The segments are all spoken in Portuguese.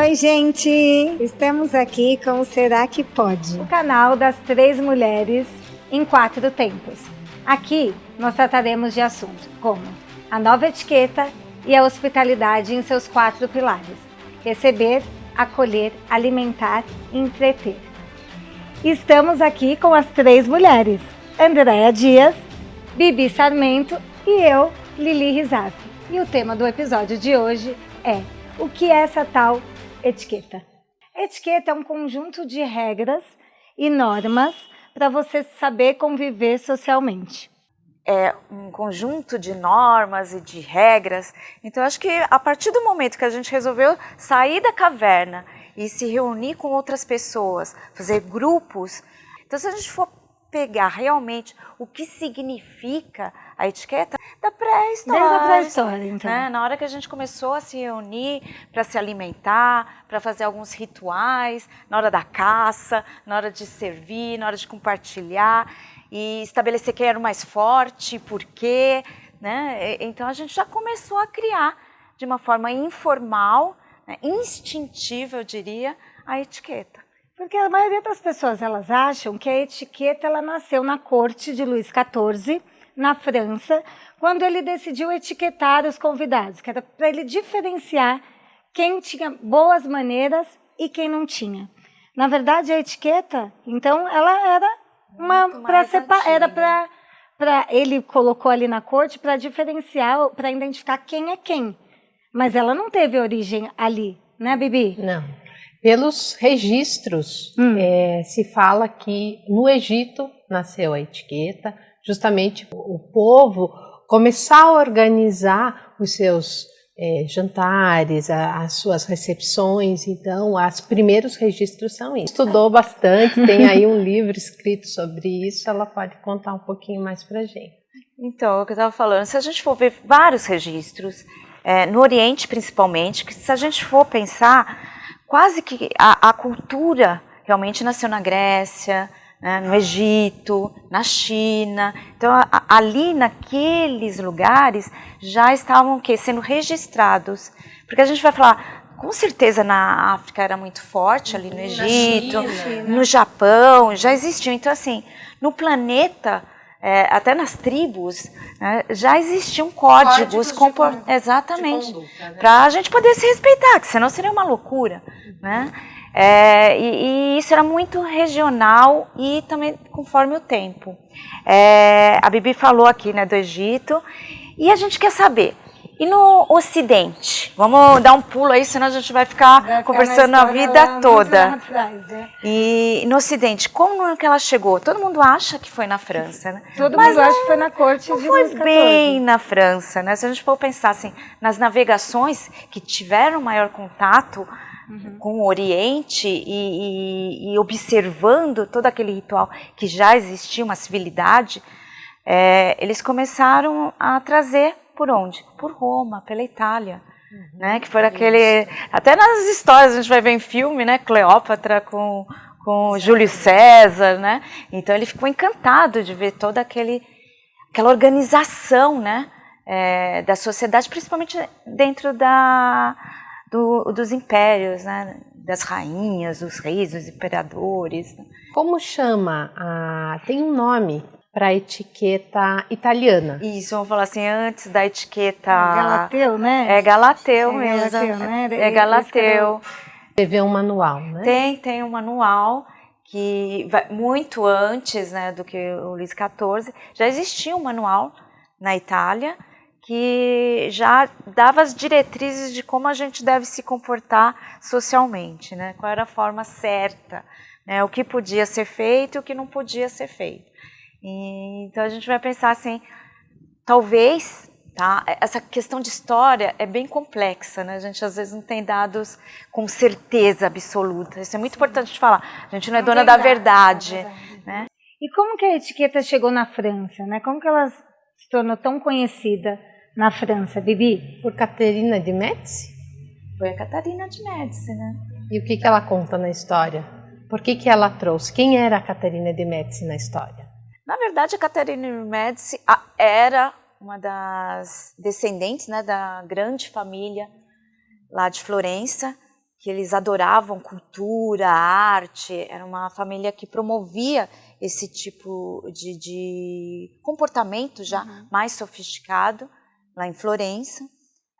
Oi, gente! Estamos aqui com o Será Que Pode? O canal das 3 mulheres em 4 tempos. Aqui nós trataremos de assuntos como a nova etiqueta e a hospitalidade em seus 4 pilares: receber, acolher, alimentar e entreter. Estamos aqui com as 3 mulheres: Andréa Dias, Bibi Sarmento e eu, Lili Rizaf. E o tema do episódio de hoje é: o que é essa tal etiqueta? Etiqueta é um conjunto de regras e normas para você saber conviver socialmente. É um conjunto de normas e de regras. Então, eu acho que a partir do momento que a gente resolveu sair da caverna e se reunir com outras pessoas, fazer grupos, então se a gente for pegar realmente o que significa a etiqueta da pré-história. Desde a pré-história, então. Né? Na hora que a gente começou a se reunir para se alimentar, para fazer alguns rituais, na hora da caça, na hora de servir, na hora de compartilhar e estabelecer quem era o mais forte, por quê, né? Então a gente já começou a criar de uma forma informal, né, instintiva, eu diria, a etiqueta. Porque a maioria das pessoas, elas acham que a etiqueta ela nasceu na corte de Luís XIV, na França, quando ele decidiu etiquetar os convidados, que era para ele diferenciar quem tinha boas maneiras e quem não tinha. Na verdade, a etiqueta, então, ela era ele colocou ali na corte para diferenciar, para identificar quem é quem. Mas ela não teve origem ali, né, Bibi? Não. Pelos registros, se fala que no Egito nasceu a etiqueta, justamente o povo começar a organizar os seus jantares, as suas recepções. Então, os primeiros registros são isso. Estudou bastante, tem aí um livro escrito sobre isso, ela pode contar um pouquinho mais pra gente. Então, o que eu estava falando, se a gente for ver vários registros, no Oriente principalmente, que se a gente for pensar, quase que a cultura realmente nasceu na Grécia, né, no Egito, na China. Então, ali naqueles lugares já estavam sendo registrados. Porque a gente vai falar, com certeza na África era muito forte, ali no Egito, no Japão, já existiam. Então, assim, no planeta, até nas tribos, né, já existiam códigos exatamente, para a gente poder se respeitar, que senão seria uma loucura, né? E isso era muito regional e também conforme o tempo. A Bibi falou aqui, né, do Egito, e a gente quer saber, e no Ocidente? Vamos dar um pulo aí, senão a gente vai ficar conversando a vida toda. Atrás, né? E no Ocidente, como que ela chegou? Todo mundo acha que foi na França, né? Todo mundo acha que foi na corte de Luís XIV. Foi bem na França, né? Se a gente for pensar assim, nas navegações que tiveram maior contato com o Oriente e observando todo aquele ritual que já existia, uma civilidade, eles começaram a trazer por onde? Por Roma, pela Itália. Né, que foi aquele, até nas histórias a gente vai ver em filme, né, Cleópatra com Júlio César, né, então ele ficou encantado de ver toda aquela organização, né, da sociedade, principalmente dentro dos impérios, né, das rainhas, dos reis, dos imperadores. Como chama? Tem um nome para a etiqueta italiana. Isso, vamos falar assim, antes da etiqueta... Galateu, né? É Galateu mesmo. Galateu, né? É Galateu. Teve um manual, né? Tem um manual que vai muito antes, né, do que o Luís XIV. Já existia um manual na Itália que já dava as diretrizes de como a gente deve se comportar socialmente, né? Qual era a forma certa, né? O que podia ser feito e o que não podia ser feito. Então a gente vai pensar assim, talvez, tá? Essa questão de história é bem complexa, né? A gente às vezes não tem dados com certeza absoluta. Isso é muito importante de falar. A gente não é dona da verdade, né? E como que a etiqueta chegou na França, né? Como que ela se tornou tão conhecida na França, Bibi? Por Caterina de Médici? Foi a Catarina de Médici, né? E o que ela conta na história? Por que ela trouxe? Quem era a Catarina de Médici na história? Na verdade, a Catarina de Médici era uma das descendentes, né, da grande família lá de Florença, que eles adoravam cultura, arte, era uma família que promovia esse tipo de comportamento já mais sofisticado, lá em Florença.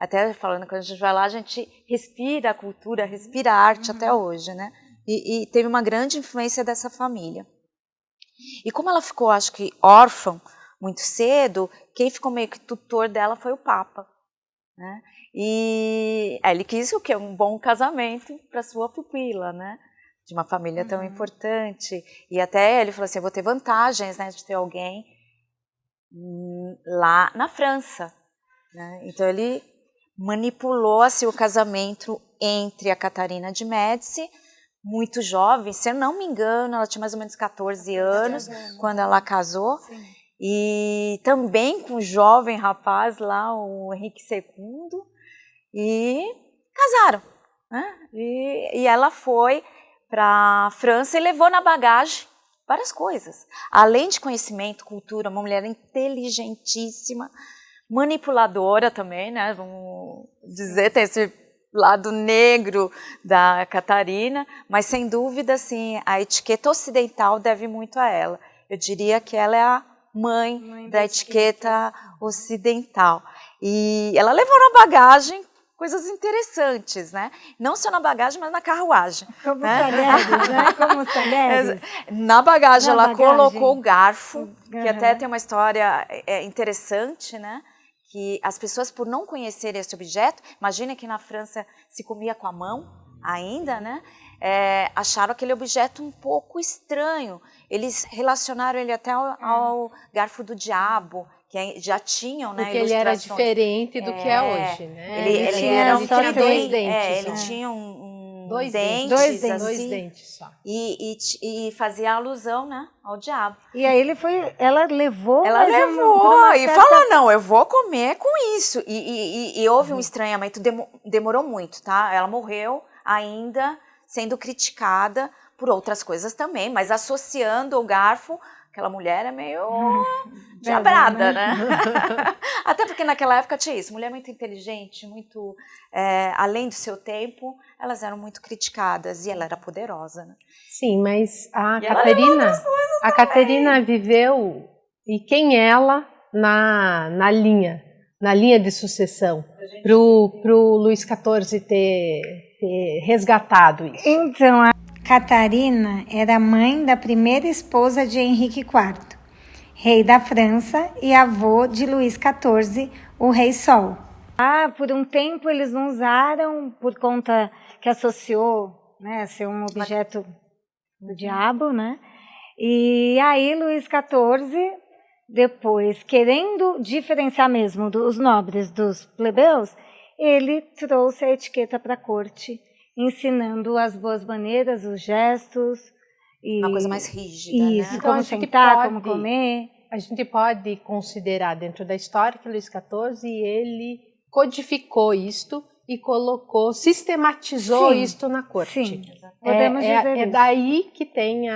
Até falando, quando a gente vai lá, a gente respira a cultura, respira a arte até hoje, né? E teve uma grande influência dessa família. E como ela ficou, acho que, órfã muito cedo, quem ficou meio que tutor dela foi o Papa, né? E ele quis o quê? Um bom casamento para sua pupila, né? De uma família tão importante. E até ele falou assim, eu vou ter vantagens, né, de ter alguém lá na França, né? Então ele manipulou assim, o casamento entre a Catarina de Médici, muito jovem, se eu não me engano, ela tinha mais ou menos 14 anos quando ela casou. Sim. E também com o jovem rapaz lá, o Henrique II, e casaram, né? E ela foi para a França e levou na bagagem várias coisas. Além de conhecimento, cultura, uma mulher inteligentíssima, manipuladora também, né? Vamos dizer, tem esse lado negro da Catarina, mas sem dúvida, assim, a etiqueta ocidental deve muito a ela. Eu diria que ela é a mãe da etiqueta ocidental. E ela levou na bagagem coisas interessantes, né? Não só na bagagem, mas na carruagem. Como talheres, né? Como talheres. Na bagagem, ela colocou o garfo, que até tem uma história interessante, né? Que as pessoas, por não conhecerem esse objeto, imagina que na França se comia com a mão ainda, né? Acharam aquele objeto um pouco estranho. Eles relacionaram ele até ao garfo do diabo, que já tinham, né? Porque ele era diferente do que é hoje, né? Ele tinha dois dentes. Ele tinha dois dentes só. E fazia alusão, né, ao diabo. E aí ela levou. Ela levou e falou, não, eu vou comer com isso. E houve um estranhamento, demorou muito, tá? Ela morreu ainda sendo criticada por outras coisas também, mas associando o garfo, aquela mulher é meio diabrada, né? Até porque naquela época tinha isso, mulher muito inteligente, muito além do seu tempo, elas eram muito criticadas e ela era poderosa, né? Sim, mas a Catarina viveu, e quem ela na linha de sucessão, pro Luís XIV ter resgatado isso? Então, a Catarina era mãe da primeira esposa de Henrique IV, rei da França e avô de Luís XIV, o rei Sol. Por um tempo eles não usaram por conta que associou, né, a ser um objeto do diabo, né? E aí Luís XIV, depois, querendo diferenciar mesmo os nobres dos plebeus, ele trouxe a etiqueta para a corte, ensinando as boas maneiras, os gestos. Uma coisa mais rígida, isso, né? Então, como sentar, como comer. A gente pode considerar dentro da história que Luís XIV, ele codificou isto e colocou, sistematizou isto na corte. Sim, podemos dizer isso. Daí que tem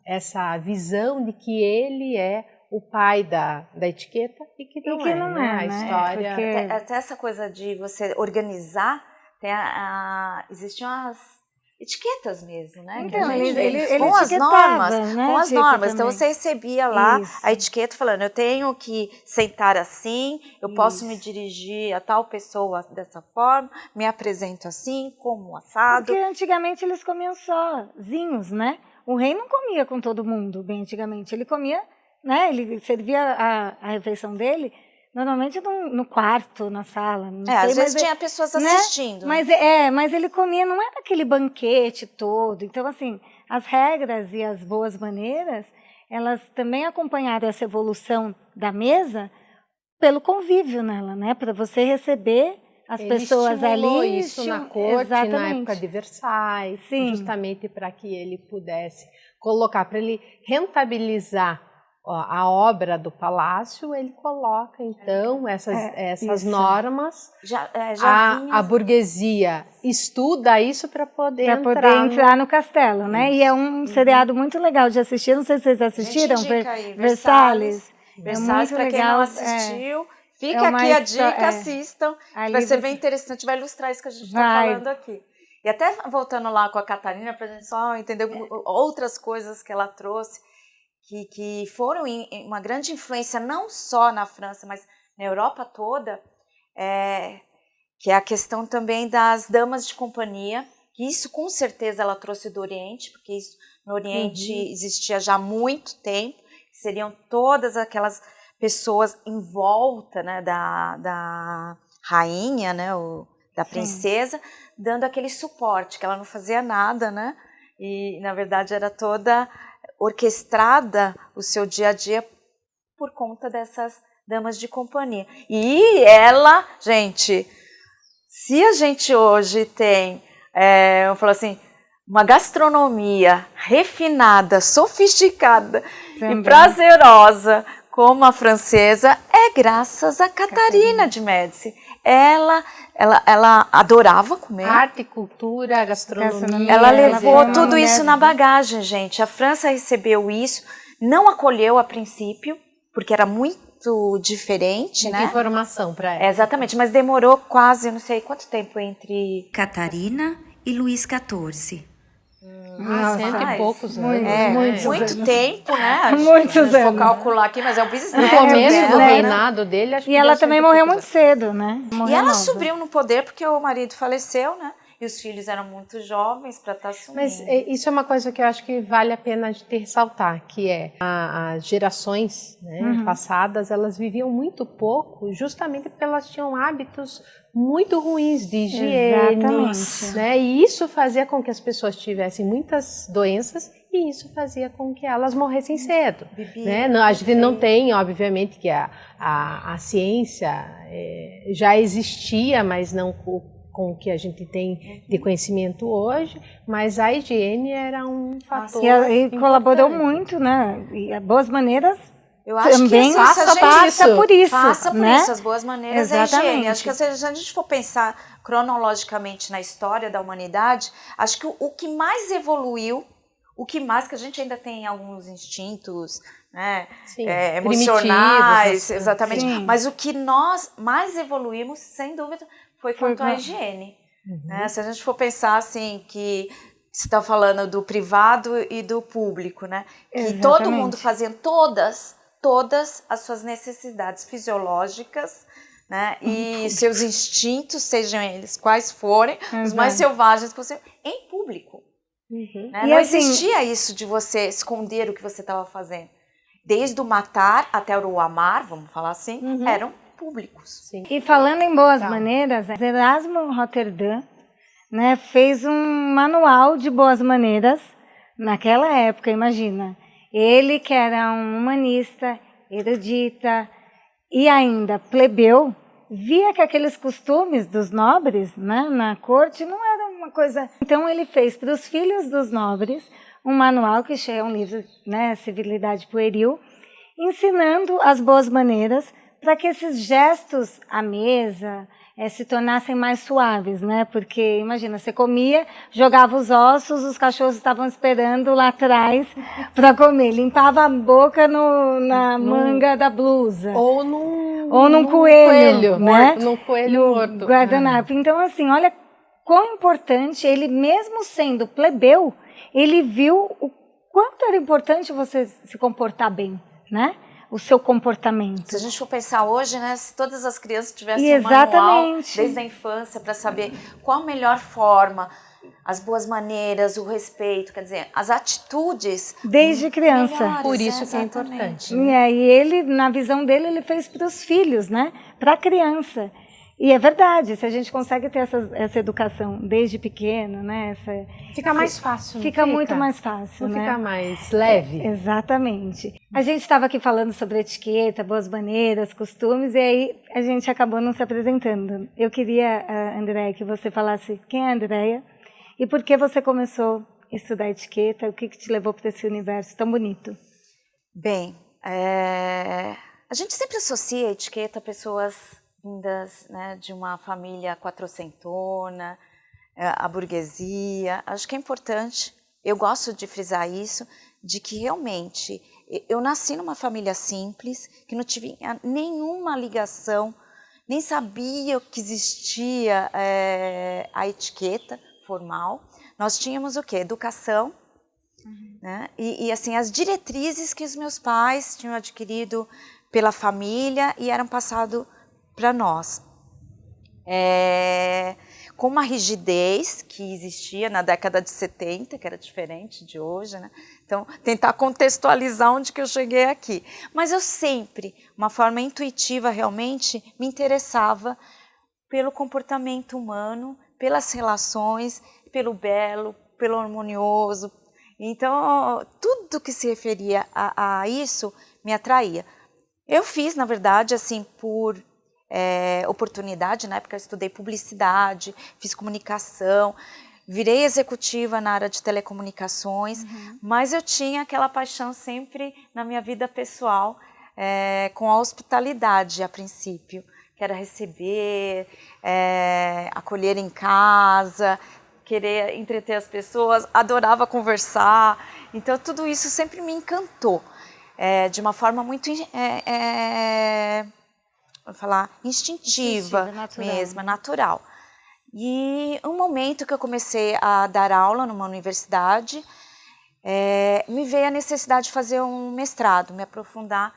essa visão de que ele é o pai da etiqueta e que não é, né? A história... Porque... Até essa coisa de você organizar, existiam as etiquetas mesmo, né? Então, ele com as normas, né? Com as tipo, normas. Também. Então você recebia lá a etiqueta falando, eu tenho que sentar assim, eu posso me dirigir a tal pessoa dessa forma, me apresento assim, como assado. Porque antigamente eles comiam sozinhos, né? O rei não comia com todo mundo, bem antigamente. Ele comia, né? Ele servia a refeição dele normalmente no quarto, na sala. Não sei, às vezes tinha pessoas assistindo. Né? Mas ele comia, não era aquele banquete todo. Então, assim, as regras e as boas maneiras, elas também acompanharam essa evolução da mesa pelo convívio nela, né? Para você receber as pessoas ali. Isso na corte, na época de Versailles, justamente para que ele pudesse colocar, para ele rentabilizar a obra do palácio, ele coloca, então, essas normas. A burguesia estuda isso para poder entrar no castelo, né? E é um seriado muito legal de assistir. Não sei se vocês assistiram, Versalhes. Versalhes, para quem não assistiu, Fica uma aqui a histó- dica, assistam, Ali vai ser você- bem interessante, vai ilustrar isso que a gente está Vai. falando aqui. E até voltando lá com a Catarina, para a gente só entender outras coisas que ela trouxe, que foram uma grande influência não só na França, mas na Europa toda, que é a questão também das damas de companhia, que isso com certeza ela trouxe do Oriente, porque isso no Oriente existia já há muito tempo, seriam todas aquelas pessoas em volta, né, da rainha, né, da princesa, dando aquele suporte, que ela não fazia nada, né, e na verdade era toda orquestrada o seu dia a dia por conta dessas damas de companhia. E ela, gente, se a gente hoje tem, eu falo assim, uma gastronomia refinada, sofisticada e prazerosa como a francesa, é graças a Catarina de Médici. Ela adorava comer. Arte, cultura, gastronomia. Ela levou foi uma tudo mulher isso na bagagem, gente. A França recebeu isso, não acolheu a princípio, porque era muito diferente, Tinha né? informação para ela. Exatamente, mas demorou quase, não sei quanto tempo entre Catarina e Luís XIV. Cento e poucos anos. muito tempo, né? Muitos Se for anos. calcular aqui, mas é o No bisneto começo do dela, né? reinado dele, acho que E ela deu também 100 e morreu poucos muito cedo, né? E Morreu ela nova. subiu no poder porque o marido faleceu, né? E os filhos eram muito jovens para estar assumindo. Mas isso é uma coisa que eu acho que vale a pena de ter ressaltar, que é as gerações, né, passadas, elas viviam muito pouco, justamente porque elas tinham hábitos muito ruins de higiene, Exatamente. né? E isso fazia com que as pessoas tivessem muitas doenças e isso fazia com que elas morressem cedo. Né? A gente não tem, obviamente, que a ciência já existia, mas não com o que a gente tem de conhecimento hoje, mas a higiene era um fator E colaborou importante. muito, né? E boas maneiras Eu acho também que se a gente passa por isso, passa por né? isso, as boas maneiras é a higiene. Exatamente. Acho que se a gente for pensar cronologicamente na história da humanidade, acho que o que mais evoluiu, o que mais, que a gente ainda tem alguns instintos, né, Sim, emocionais, primitivos, exatamente, Sim. mas o que nós mais evoluímos, sem dúvida, foi quanto à higiene. Né? Se a gente for pensar assim, que você está falando do privado e do público, né? Que Exatamente. todo mundo fazia todas as suas necessidades fisiológicas, né? E seus instintos, sejam eles quais forem, os mais selvagens possíveis, em público. Né? E Não assim- existia isso de você esconder o que você estava fazendo. Desde o matar até o amar, vamos falar assim, eram públicos. Sim. E falando em boas maneiras, Erasmo Rotterdam, né, fez um manual de boas maneiras naquela época, imagina. Ele que era um humanista, erudita e ainda plebeu, via que aqueles costumes dos nobres, né, na corte não era uma coisa... Então ele fez para os filhos dos nobres um manual que é um livro, né, Civilidade Pueril, ensinando as boas maneiras para que esses gestos à mesa se tornassem mais suaves, né? Porque, imagina, você comia, jogava os ossos, os cachorros estavam esperando lá atrás para comer. Limpava a boca na manga da blusa. Ou num coelho, né? morto, num coelho morto. Guardanapo. Então, assim, olha quão importante, ele mesmo sendo plebeu, ele viu o quanto era importante você se comportar bem, né? O seu comportamento. Se a gente for pensar hoje, né, se todas as crianças tivessem Exatamente. um manual desde a infância para saber qual a melhor forma, as boas maneiras, o respeito, quer dizer, as atitudes Desde criança. melhores, Por isso que é exatamente. importante. E ele, na visão dele, ele fez para os filhos, né? Para a criança. E é verdade, se a gente consegue ter essa educação desde pequeno, né? Fica mais fácil. Fica muito mais fácil, Não né? fica mais leve. Exatamente. A gente estava aqui falando sobre etiqueta, boas maneiras, costumes, e aí a gente acabou não se apresentando. Eu queria, Andréia, que você falasse quem é a Andréia e por que você começou a estudar etiqueta, o que te levou para esse universo tão bonito. Bem, a gente sempre associa a etiqueta a pessoas vindas, né, de uma família quatrocentona, a burguesia. Acho que é importante, eu gosto de frisar isso, de que realmente Eu nasci numa família simples, que não tinha nenhuma ligação, nem sabia que existia a etiqueta formal. Nós tínhamos o quê? Educação, né? E assim, as diretrizes que os meus pais tinham adquirido pela família e eram passado para nós. Com uma rigidez que existia na década de 70, que era diferente de hoje, né? Então, tentar contextualizar onde que eu cheguei aqui. Mas eu sempre, uma forma intuitiva realmente, me interessava pelo comportamento humano, pelas relações, pelo belo, pelo harmonioso. Então, tudo que se referia a isso me atraía. Eu fiz, na verdade, assim, por oportunidade, na época eu estudei publicidade, fiz comunicação, virei executiva na área de telecomunicações, mas eu tinha aquela paixão sempre na minha vida pessoal com a hospitalidade a princípio, que era receber, acolher em casa, querer entreter as pessoas, adorava conversar, então tudo isso sempre me encantou, de uma forma muito vou falar, instintiva mesmo, natural. E um momento que eu comecei a dar aula numa universidade, me veio a necessidade de fazer um mestrado, me aprofundar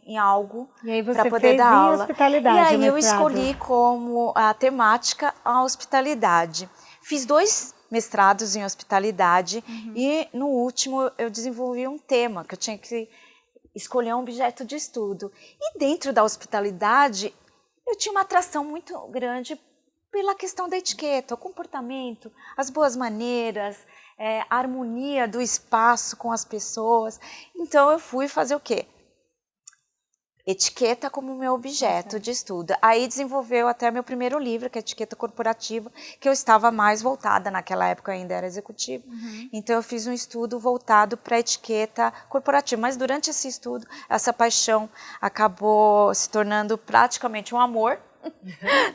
em algo para poder dar aula. Hospitalidade, e aí eu escolhi como a temática a hospitalidade. Fiz 2 mestrados em hospitalidade e no último eu desenvolvi um tema que eu tinha que escolher um objeto de estudo. E dentro da hospitalidade, eu tinha uma atração muito grande pela questão da etiqueta, o comportamento, as boas maneiras, a harmonia do espaço com as pessoas. Então, eu fui fazer o quê? Etiqueta como meu objeto de estudo. Aí desenvolveu até meu primeiro livro, que é Etiqueta Corporativa, que eu estava mais voltada, naquela época eu ainda era executiva. Então eu fiz um estudo voltado para a etiqueta corporativa. Mas durante esse estudo, essa paixão acabou se tornando praticamente um amor.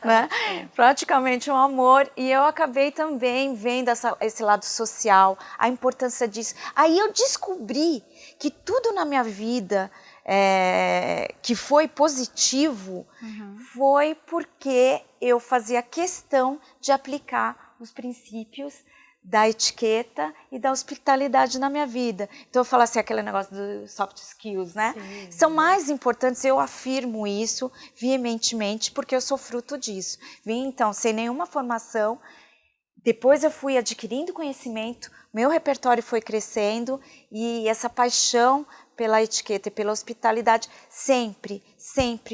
Né? Praticamente um amor. E eu acabei também vendo esse lado social, a importância disso. Aí eu descobri que tudo na minha vida que foi positivo, foi porque eu fazia questão de aplicar os princípios da etiqueta e da hospitalidade na minha vida. Então eu falo assim, aquele negócio dos soft skills, né? Sim. São mais importantes, eu afirmo isso veementemente, porque eu sou fruto disso. Vim então sem nenhuma formação, depois eu fui adquirindo conhecimento, meu repertório foi crescendo e essa paixão pela etiqueta e pela hospitalidade sempre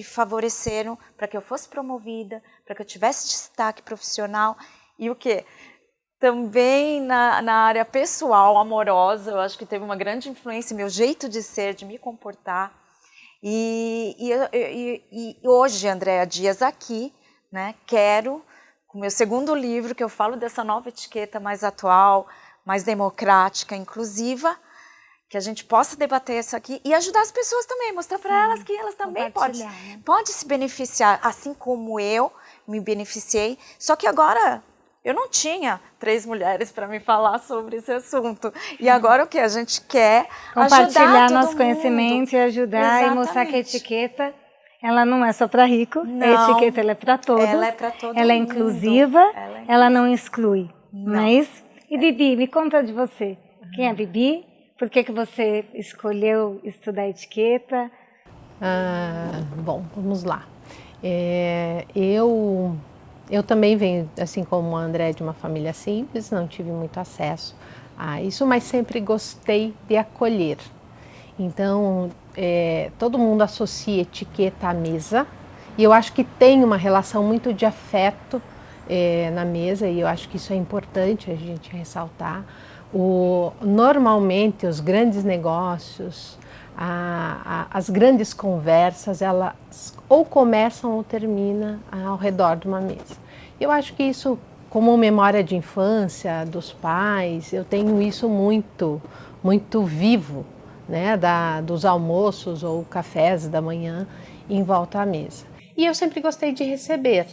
favoreceram para que eu fosse promovida, para que eu tivesse destaque profissional e o quê? Também na área pessoal, amorosa, eu acho que teve uma grande influência, meu jeito de ser, de me comportar. E hoje, Andréa Dias aqui, né, quero, com o meu segundo livro, que eu falo dessa nova etiqueta mais atual, mais democrática, inclusiva, que a gente possa debater isso aqui e ajudar as pessoas também, mostrar para elas que elas também podem se beneficiar, assim como eu me beneficiei. Só que agora eu não tinha 3 mulheres para me falar sobre esse assunto. E agora o que? A gente quer compartilhar ajudar nosso conhecimento e ajudar. Exatamente. E mostrar que a etiqueta, ela não é só para rico, não, a etiqueta ela é para todos. Ela é para todo mundo. Ela é inclusiva, ela não exclui. Não é isso? E Bibi, me conta de você. Quem é Bibi? Por que você escolheu estudar etiqueta? Bom, vamos lá. Eu também venho, assim como a André, de uma família simples, não tive muito acesso a isso, mas sempre gostei de acolher. Então, todo mundo associa etiqueta à mesa, e eu acho que tem uma relação muito de afeto na mesa, e eu acho que isso é importante a gente ressaltar. Normalmente os grandes negócios, as grandes conversas, elas ou começam ou terminam ao redor de uma mesa. Eu acho que isso, como memória de infância dos pais, eu tenho isso muito vivo, né, dos almoços ou cafés da manhã em volta à mesa. E eu sempre gostei de receber.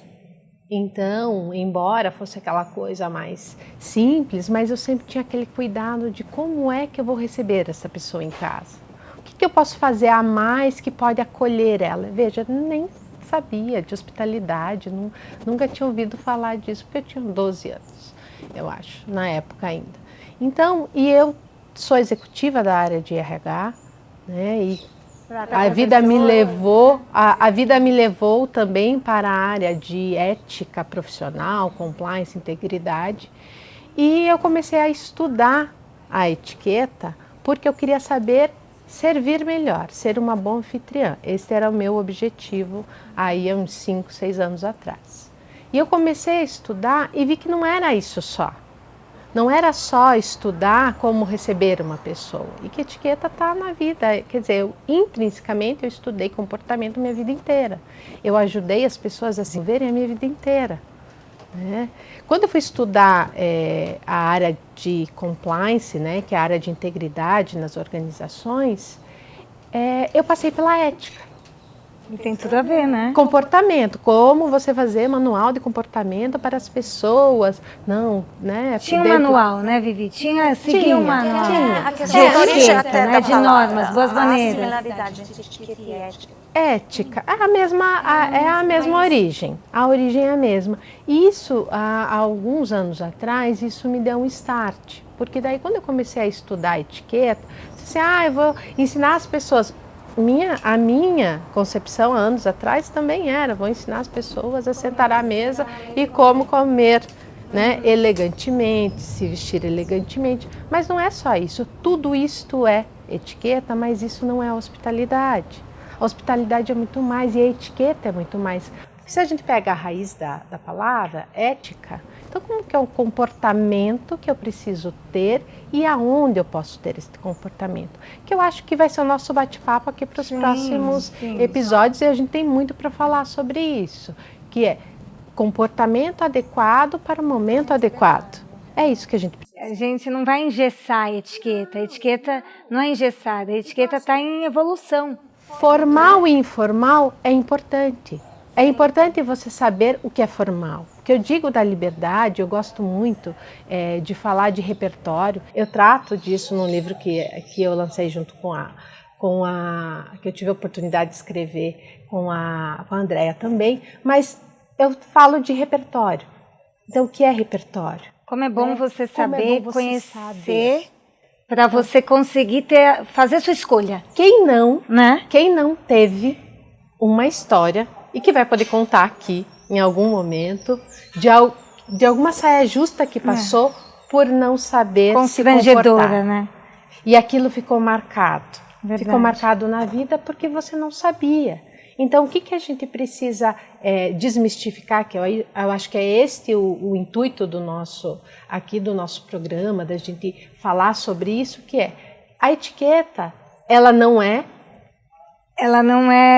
Então, embora fosse aquela coisa mais simples, mas eu sempre tinha aquele cuidado de como é que eu vou receber essa pessoa em casa. O que eu posso fazer a mais que pode acolher ela? Veja, nem sabia de hospitalidade, nunca tinha ouvido falar disso, porque eu tinha 12 anos, eu acho, na época ainda. Então, e eu sou executiva da área de RH, né, e a vida me levou também para a área de ética profissional, compliance, integridade. E eu comecei a estudar a etiqueta porque eu queria saber servir melhor, ser uma boa anfitriã. Esse era o meu objetivo aí há uns 5, 6 anos atrás. E eu comecei a estudar e vi que não era isso só. Não era só estudar como receber uma pessoa, e que etiqueta está na vida, quer dizer, intrinsecamente eu estudei comportamento minha vida inteira. Eu ajudei as pessoas a se verem a minha vida inteira. Né? Quando eu fui estudar a área de compliance, né, que é a área de integridade nas organizações, eu passei pela ética. E tem tudo a ver, né? Comportamento, como você fazer manual de comportamento para as pessoas, não, né? Tinha um manual, né, Vivi? Seguia um manual. Tinha. A questão da origem até né, da de palavra, normas, boas a maneiras. similaridade entre etiqueta e ética. Ética, é a mesma origem, a origem é a mesma. Isso, há alguns anos atrás, isso me deu um start, porque daí quando eu comecei a estudar etiqueta, eu disse assim, eu vou ensinar as pessoas. A minha concepção há anos atrás também era, vou ensinar as pessoas a sentar à mesa e como comer, né, elegantemente, se vestir elegantemente. Mas não é só isso, tudo isto é etiqueta, mas isso não é hospitalidade. A hospitalidade é muito mais e a etiqueta é muito mais. Se a gente pega a raiz da palavra, ética, então como que é o comportamento que eu preciso ter e aonde eu posso ter esse comportamento? Que eu acho que vai ser o nosso bate-papo aqui para os próximos episódios, e a gente tem muito para falar sobre isso, que é comportamento adequado para o momento adequado. É isso que a gente precisa. A gente não vai engessar a etiqueta não é engessada, a etiqueta está em evolução. Formal e informal é importante. É importante você saber o que é formal. O que eu digo da liberdade, eu gosto muito de falar de repertório. Eu trato disso num livro que eu lancei junto que eu tive a oportunidade de escrever com a Andréa também, mas eu falo de repertório. Então, o que é repertório? Como é bom você saber, conhecer, para você conseguir fazer sua escolha. Quem não teve uma história e que vai poder contar aqui, em algum momento, de alguma saia justa que passou por não saber se comportar. Né? E aquilo ficou marcado. Verdade. Ficou marcado na vida porque você não sabia. Então, o que a gente precisa desmistificar, que eu acho que é este o intuito do nosso programa, da gente falar sobre isso, que é a etiqueta, ela não é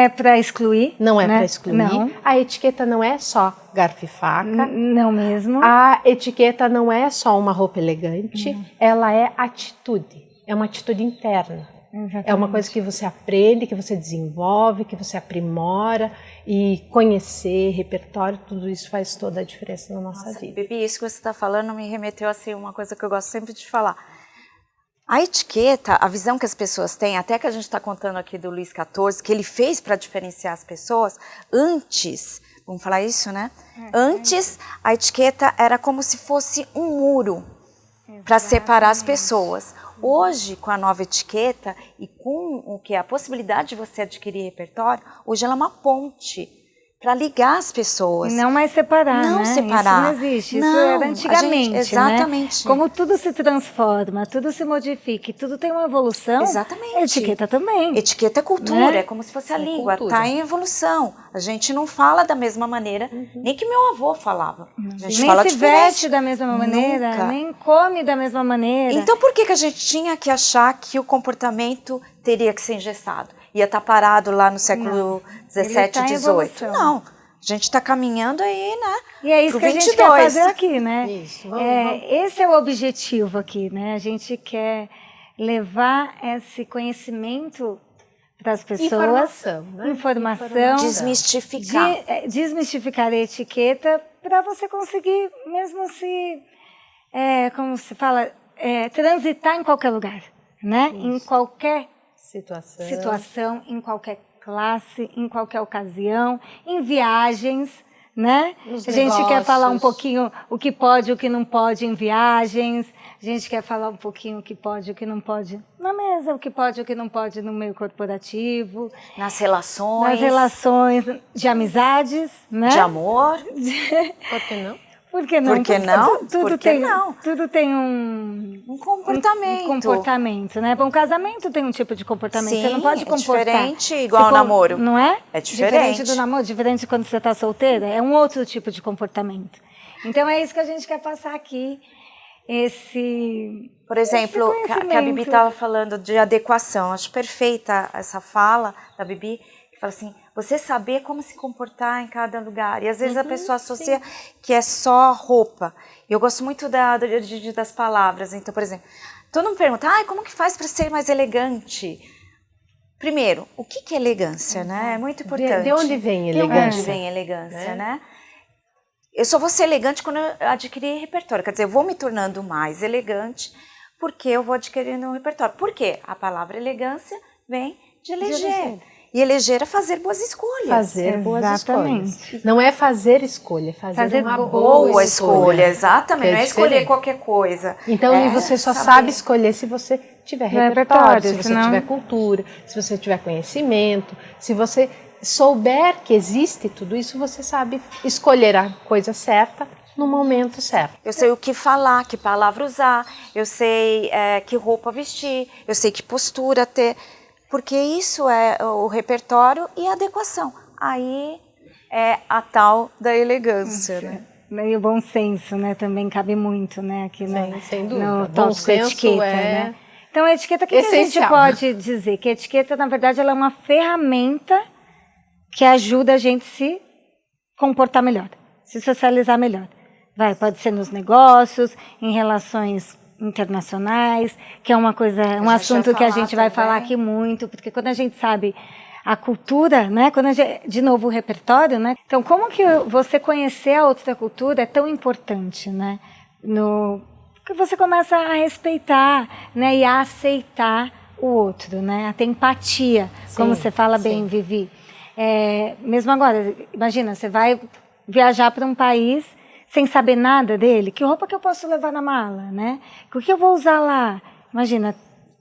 para excluir. Não é para excluir. Não. A etiqueta não é só garfo e faca. Não mesmo. A etiqueta não é só uma roupa elegante. Ela é atitude. É uma atitude interna. Exatamente. É uma coisa que você aprende, que você desenvolve, que você aprimora, e conhecer, repertório, tudo isso faz toda a diferença na nossa vida. Bibi, isso que você está falando me remeteu assim, uma coisa que eu gosto sempre de falar. A etiqueta, a visão que as pessoas têm, até que a gente está contando aqui do Luís XIV, que ele fez para diferenciar as pessoas, antes, vamos falar isso, né? Antes, a etiqueta era como se fosse um muro para separar as pessoas. Hoje, com a nova etiqueta e com o que é a possibilidade de você adquirir repertório, hoje ela é uma ponte para ligar as pessoas. E não mais separar, não né? separar. Isso não existe, isso era antigamente, exatamente. Né? Como tudo se transforma, tudo se modifica, tudo tem uma evolução. Exatamente. A etiqueta também. Etiqueta é cultura, é como se fosse a língua, está em evolução. A gente não fala da mesma maneira, nem que meu avô falava. A gente nem fala se veste da mesma maneira, Nunca. nem come da mesma maneira. Então por que a gente tinha que achar que o comportamento teria que ser engessado? Ia estar parado lá no século XVII, XVIII. Não, a gente está caminhando aí, né? E é isso que 22. A gente quer fazer aqui, né? Isso, esse é o objetivo aqui, né? A gente quer levar esse conhecimento para as pessoas. Informação. Desmistificar. Desmistificar. Desmistificar a etiqueta para você conseguir mesmo se, como se fala, transitar em qualquer lugar, né? Isso. Em qualquer situação, em qualquer classe, em qualquer ocasião, em viagens, né? Nos a gente quer falar um negócios. pouquinho o que pode e o que não pode em viagens, a gente quer falar um pouquinho o que pode e o que não pode na mesa, o que pode e o que não pode no meio corporativo, Nas relações. nas relações de amizades, né? De amor. por que não? Por que não? Por que Porque não? Tudo Por que tem, não? Tudo tem um comportamento. Um comportamento, né? Bom, um casamento tem um tipo de comportamento. Sim, você não pode comportar. diferente igual ao namoro. Não é? É diferente. Diferente do namoro, diferente de quando você está solteira. É um outro tipo de comportamento. Então, é isso que a gente quer passar aqui. Por exemplo, que a Bibi estava falando de adequação. Acho perfeita essa fala da Bibi, que fala assim, você saber como se comportar em cada lugar. E às vezes a pessoa associa que é só roupa. Eu gosto muito das palavras. Então, por exemplo, todo mundo pergunta, como que faz para ser mais elegante? Primeiro, o que é elegância, né? É muito importante. De onde vem elegância? De onde vem elegância, né? Eu só vou ser elegante quando eu adquirir repertório. Quer dizer, eu vou me tornando mais elegante porque eu vou adquirindo um repertório. Por quê? A palavra elegância vem de eleger. E eleger é fazer boas escolhas. Fazer boas Exatamente. escolhas. Não é fazer escolha, fazer uma boa escolha. Exatamente, É não é escolher diferente. qualquer coisa. Então, você só sabe escolher se você tiver repertório, se você senão... tiver cultura, se você tiver conhecimento, se você souber que existe tudo isso, você sabe escolher a coisa certa no momento certo. Eu sei o que falar, que palavra usar, eu sei que roupa vestir, eu sei que postura ter, porque isso é o repertório e a adequação. Aí é a tal da elegância, né? E o bom senso, né? Também cabe muito, né? Aqui sem dúvida. no Bom tópico senso etiqueta, né? Então, a etiqueta, o que a gente pode dizer? Que a etiqueta, na verdade, ela é uma ferramenta que ajuda a gente a se comportar melhor, se socializar melhor. Pode ser nos negócios, em relações internacionais, que é uma coisa, um assunto que a gente vai falar aqui muito, porque quando a gente sabe a cultura, né? Quando de novo o repertório, né? Então, como que você conhecer a outra cultura é tão importante, né? Porque você começa a respeitar, né? E a aceitar o outro, né? A ter empatia, como você fala bem, Vivi. Mesmo agora, imagina, você vai viajar para um país sem saber nada dele, que roupa que eu posso levar na mala, né? O que eu vou usar lá? Imagina,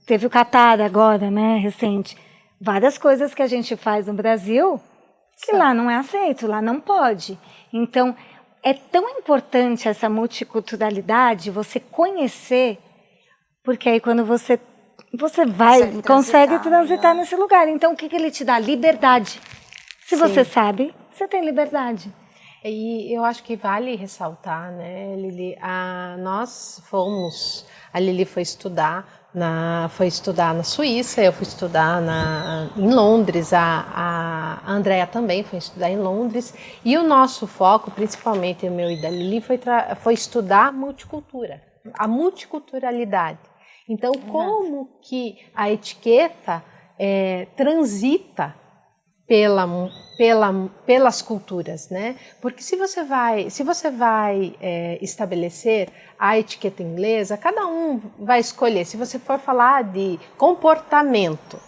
teve o Catar agora, né, recente. Várias coisas que a gente faz no Brasil que lá não é aceito, lá não pode. Então, é tão importante essa multiculturalidade, você conhecer, porque aí quando você consegue transitar nesse lugar. Então, o que ele te dá? Liberdade. Se você sabe, você tem liberdade. E eu acho que vale ressaltar, né, Lili, a Lili foi estudar na Suíça, eu fui estudar em Londres, a Andrea também foi estudar em Londres, e o nosso foco, principalmente o meu e da Lili, foi estudar a multiculturalidade. Então, como que a etiqueta transita pelas culturas, né? Porque se você vai estabelecer a etiqueta inglesa, cada um vai escolher. Se você for falar de comportamento,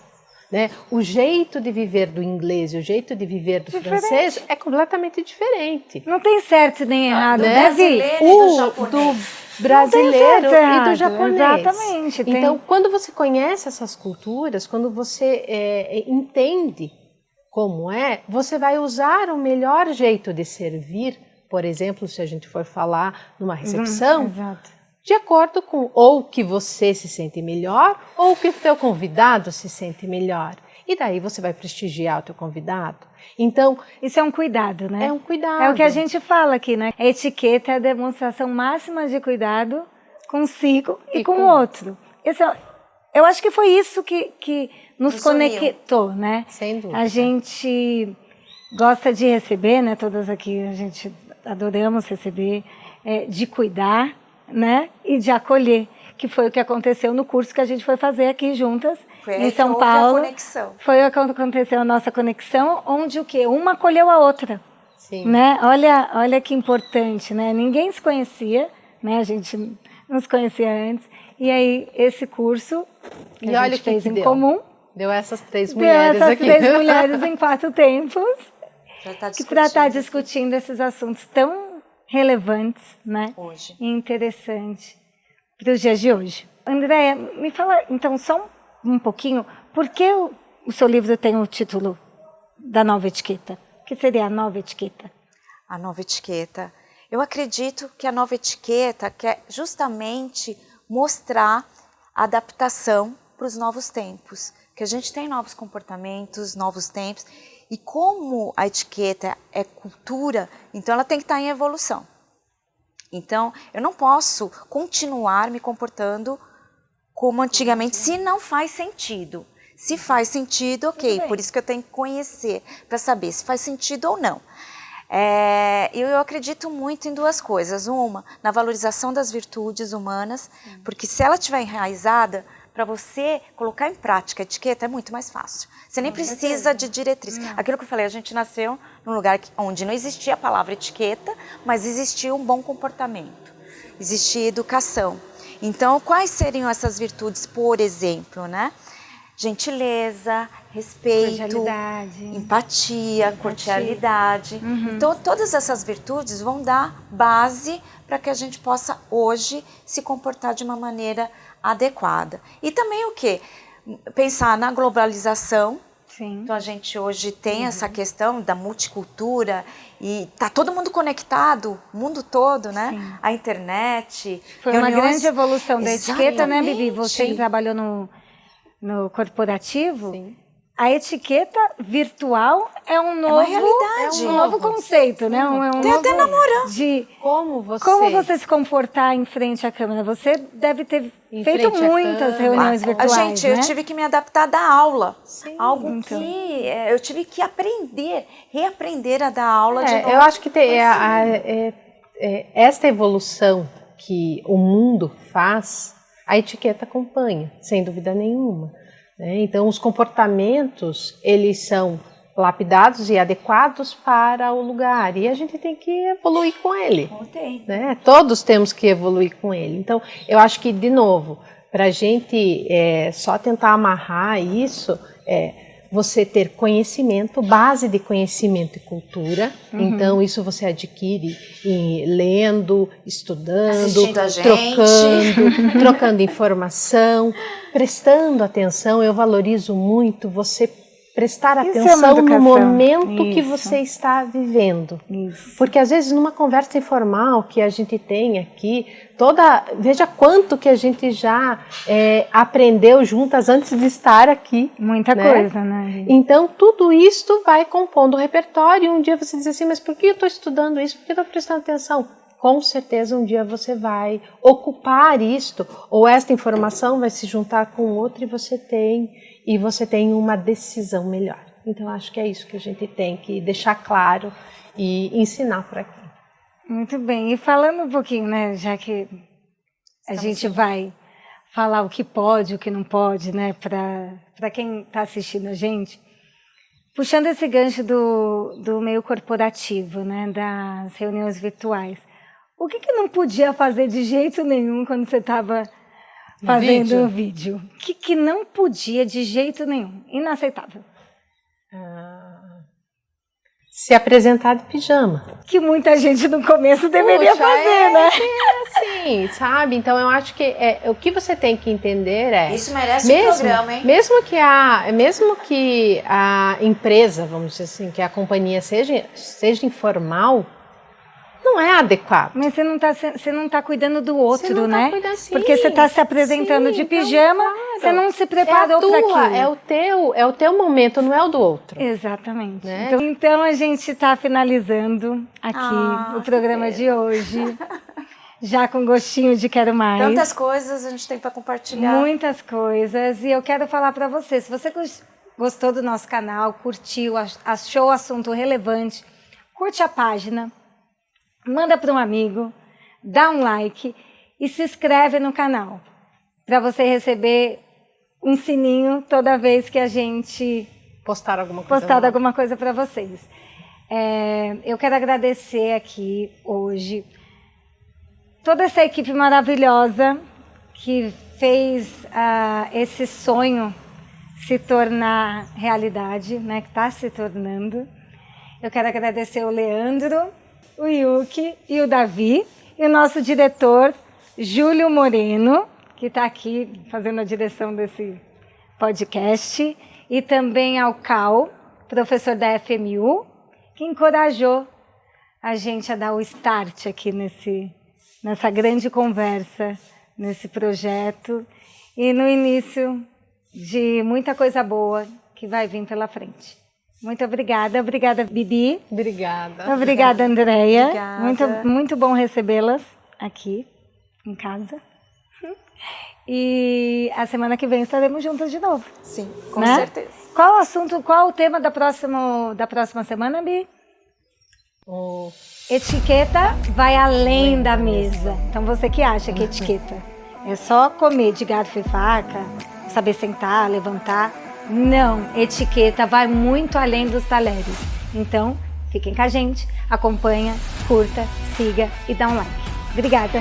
né? O jeito de viver do inglês e o jeito de viver do francês é completamente diferente. Não tem certo nem errado, né? Do brasileiro e do japonês. Exatamente. Então, quando você conhece essas culturas, quando você entende como você vai usar o melhor jeito de servir, por exemplo, se a gente for falar numa recepção, de acordo com ou que você se sente melhor ou que o teu convidado se sente melhor. E daí você vai prestigiar o teu convidado. Então, isso é um cuidado, né? É um cuidado. É o que a gente fala aqui, né? A etiqueta é a demonstração máxima de cuidado consigo e com o outro. Eu acho que foi isso que nos conectou, né? Sem dúvida. A gente gosta de receber, né? Todas aqui, a gente adoramos receber, de cuidar, né? E de acolher, que foi o que aconteceu no curso que a gente foi fazer aqui juntas, em São Paulo. A conexão. Foi quando aconteceu a nossa conexão, onde o quê? Uma acolheu a outra. Sim. Né? Olha que importante, né? Ninguém se conhecia, né? A gente não se conhecia antes. E aí, esse curso que E a olha gente o que fez que em deu. comum, Deu essas 3 deu mulheres essas aqui. 3 mulheres em 4 tempos, para estar discutindo discutindo esses assuntos tão relevantes, né? hoje. E interessantes para os dias de hoje. Andréia, me fala então só um pouquinho, por que o seu livro tem o título da nova etiqueta? O que seria a nova etiqueta? A nova etiqueta. Eu acredito que a nova etiqueta quer justamente mostrar a adaptação para os novos tempos, que a gente tem novos comportamentos, novos tempos, e como a etiqueta é cultura, então ela tem que estar em evolução. Então, eu não posso continuar me comportando como antigamente, se não faz sentido. Se faz sentido, ok, por isso que eu tenho que conhecer, para saber se faz sentido ou não. Eu acredito muito em 2 coisas. Uma, na valorização das virtudes humanas, porque se ela estiver enraizada, para você colocar em prática a etiqueta é muito mais fácil. Você nem precisa de diretriz. Aquilo que eu falei, a gente nasceu num lugar onde não existia a palavra etiqueta, mas existia um bom comportamento, existia educação. Então, quais seriam essas virtudes, por exemplo, né? Gentileza, respeito, empatia, cordialidade. Então, todas essas virtudes vão dar base para que a gente possa hoje se comportar de uma maneira adequada. E também o quê? Pensar na globalização. Sim. Então, a gente hoje tem essa questão da multicultura e tá todo mundo conectado, o mundo todo, né? Sim. A internet. Foi uma grande evolução da etiqueta, né, Bibi? Você trabalhou no corporativo. Sim. A etiqueta virtual é um novo, uma realidade. um novo conceito, né? Tem até namorando. De Como você se comportar em frente à câmera. Você deve ter Em feito frente à muitas câmera. reuniões virtuais, Gente, né? eu tive que me adaptar da aula. Sim, Algo então. que eu tive que reaprender a dar aula de novo. Eu acho que esta evolução que o mundo faz, a etiqueta acompanha, sem dúvida nenhuma. Né? Então, os comportamentos, eles são lapidados e adequados para o lugar, e a gente tem que evoluir com ele. Né? Todos temos que evoluir com ele. Então, eu acho que, de novo, para a gente só tentar amarrar isso, você ter conhecimento, base de conhecimento e cultura. Então, isso você adquire lendo, estudando, trocando informação, prestando atenção. Eu valorizo muito você prestar atenção no momento que você está vivendo. Porque às vezes numa conversa informal que a gente tem aqui, veja quanto que a gente já aprendeu juntas antes de estar aqui. Muita coisa, né? Então tudo isso vai compondo o repertório, e um dia você diz assim, mas por que eu estou estudando isso? Por que eu estou prestando atenção? Com certeza um dia você vai ocupar isto, ou esta informação vai se juntar com outra e você tem uma decisão melhor. Então acho que é isso que a gente tem que deixar claro e ensinar por aqui. Muito bem. E falando um pouquinho, né, já que a gente vai falar o que pode, o que não pode, né, para quem está assistindo a gente, puxando esse gancho do meio corporativo, né, das reuniões virtuais. O que não podia fazer de jeito nenhum quando você estava fazendo o vídeo? O que não podia de jeito nenhum? Inaceitável. Se apresentar de pijama. Que muita gente no começo deveria fazer, né? Assim, sabe? Então eu acho que o que você tem que entender isso merece um programa, hein? Mesmo que a empresa, vamos dizer assim, que a companhia seja informal, não é adequado. Mas você não tá cuidando do outro, né? Cuidando, sim, porque você está se apresentando de pijama, então, claro. Você não se preparou para aquilo. É o teu momento, não é o do outro. Exatamente. Né? Então a gente está finalizando aqui o programa de hoje. Já com gostinho de quero mais. Tantas coisas a gente tem para compartilhar. Muitas coisas. E eu quero falar para você, se você gostou do nosso canal, curtiu, achou o assunto relevante, curte a página, manda para um amigo, dá um like e se inscreve no canal para você receber um sininho toda vez que a gente postar alguma coisa para vocês. Eu quero agradecer aqui hoje toda essa equipe maravilhosa que fez esse sonho se tornar realidade, né, que está se tornando. Eu quero agradecer o Leandro, o Yuki e o Davi, e o nosso diretor, Júlio Moreno, que está aqui fazendo a direção desse podcast, e também ao Cal, professor da FMU, que encorajou a gente a dar o start aqui nessa grande conversa, nesse projeto, e no início de muita coisa boa que vai vir pela frente. Muito obrigada. Obrigada, Bibi. Obrigada. Obrigada, Andréia. Obrigada. Muito bom recebê-las aqui em casa. E a semana que vem estaremos juntas de novo. Sim, com né? certeza. Qual o tema da próxima semana, Bi? Etiqueta vai além da mesa. Então você que acha que etiqueta é só comer de garfo e faca, saber sentar, levantar. Não, etiqueta vai muito além dos talheres. Então, fiquem com a gente, acompanha, curta, siga e dá um like. Obrigada!